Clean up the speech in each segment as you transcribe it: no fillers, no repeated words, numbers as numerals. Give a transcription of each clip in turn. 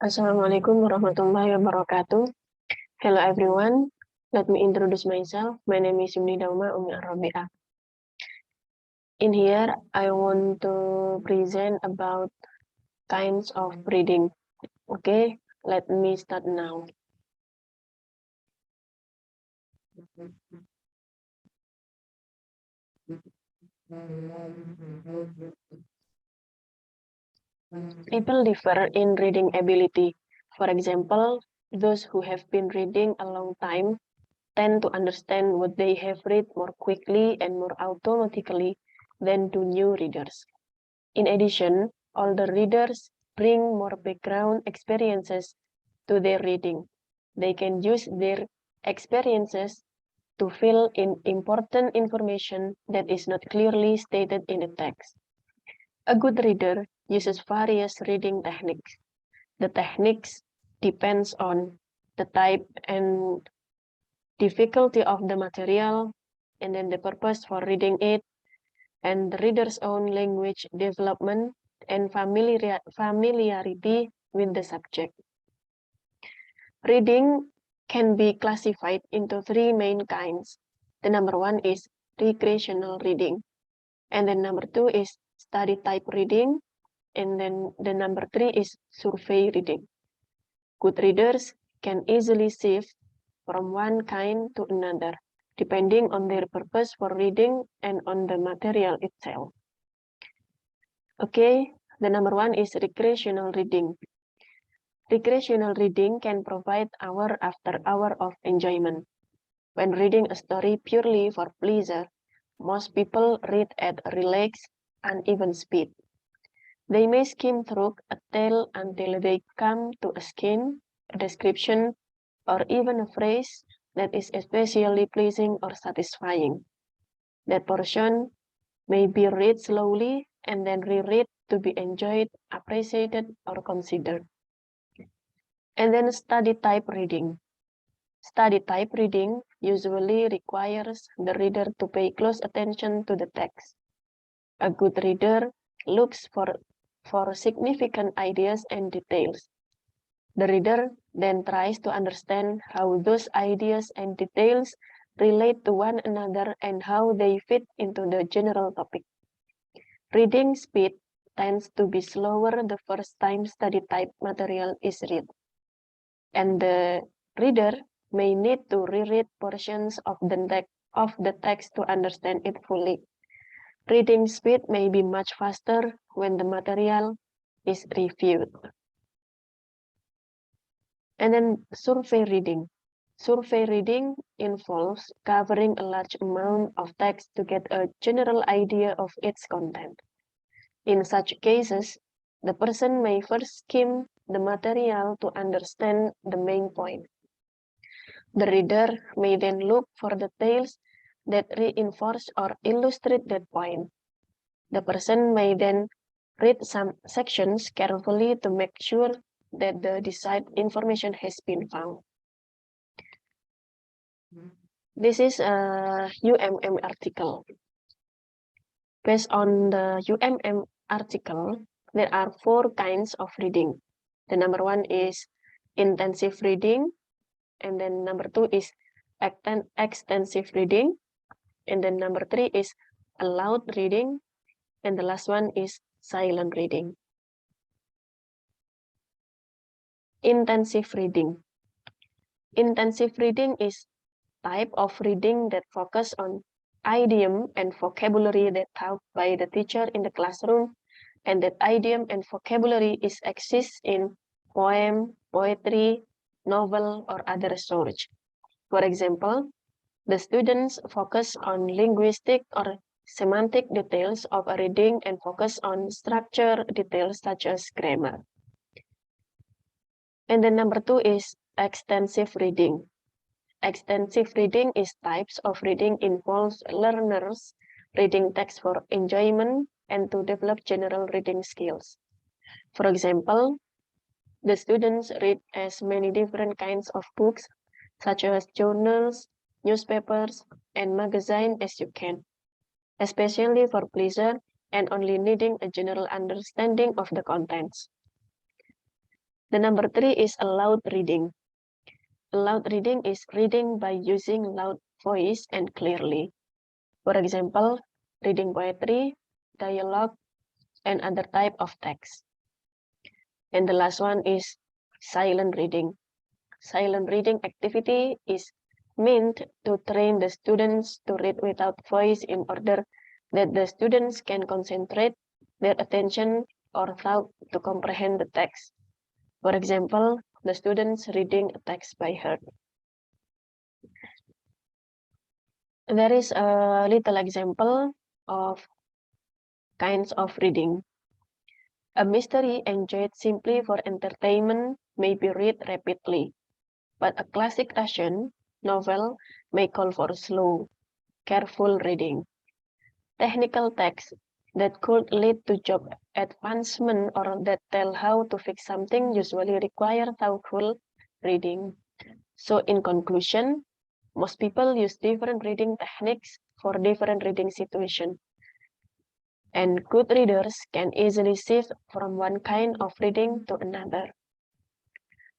Assalamualaikum warahmatullahi wabarakatuh. Hello everyone. Let me introduce myself. My name is Yumni Dauma Umi Arabiah. In here, I want to present about kinds of reading. Okay, let me start now. People differ in reading ability. For example, those who have been reading a long time tend to understand what they have read more quickly and more automatically than do new readers. In addition, older readers bring more background experiences to their reading. They can use their experiences to fill in important information that is not clearly stated in the text. A good reader uses various reading techniques. The techniques depends on the type and difficulty of the material, and then the purpose for reading it, and the reader's own language development and familiarity with the subject. Reading can be classified into three main kinds. The number one is recreational reading, and then number two is study type reading, and then the number three is survey reading. Good readers can easily shift from one kind to another, depending on their purpose for reading and on the material itself. Okay, the number one is recreational reading. Recreational reading can provide hour after hour of enjoyment. When reading a story purely for pleasure, most people read at a relaxed, uneven speed. They may skim through a tale until they come to a skin, a description, or even a phrase that is especially pleasing or satisfying. That portion may be read slowly and then reread to be enjoyed, appreciated, or considered. And then study type reading. Study type reading usually requires the reader to pay close attention to the text. A good reader looks for significant ideas and details. The reader then tries to understand how those ideas and details relate to one another and how they fit into the general topic. Reading speed tends to be slower the first time study type material is read, and the reader may need to reread portions of the text to understand it fully. Reading speed may be much faster when the material is reviewed. And then survey reading. Survey reading involves covering a large amount of text to get a general idea of its content. In such cases, the person may first skim the material to understand the main point. The reader may then look for details that reinforce or illustrate that point. The person may then read some sections carefully to make sure that the desired information has been found. This is a UMM article. Based on the UMM article, there are 4 kinds of reading. The number one is intensive reading, and then number 2 is extensive reading, and then number 3 is aloud reading, and the last one is silent reading. Intensive reading. Intensive reading is type of reading that focus on idiom and vocabulary that taught by the teacher in the classroom, and that idiom and vocabulary is exists in poem, poetry, novel, or other source. For example, the students focus on linguistic or semantic details of a reading and focus on structure details such as grammar. And then number 2 is extensive reading. Extensive reading is types of reading involves learners reading text for enjoyment and to develop general reading skills. For example, the students read as many different kinds of books, such as journals, newspapers, and magazines as you can, especially for pleasure and only needing a general understanding of the contents. The number 3 is loud reading. Loud reading is reading by using loud voice and clearly. For example, reading poetry, dialogue, and other type of text. And the last one is silent reading. Silent reading activity is meant to train the students to read without voice in order that the students can concentrate their attention or thought to comprehend the text. For example, the students reading a text by heart. There is a little example of kinds of reading. A mystery enjoyed simply for entertainment may be read rapidly, but a classic Russian novel may call for slow, careful reading. Technical texts that could lead to job advancement or that tell how to fix something usually require thoughtful reading. So in conclusion, most people use different reading techniques for different reading situations. And good readers can easily shift from one kind of reading to another.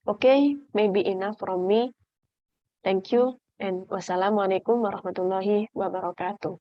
Okay, maybe enough from me. Thank you, and wassalamualaikum warahmatullahi wabarakatuh.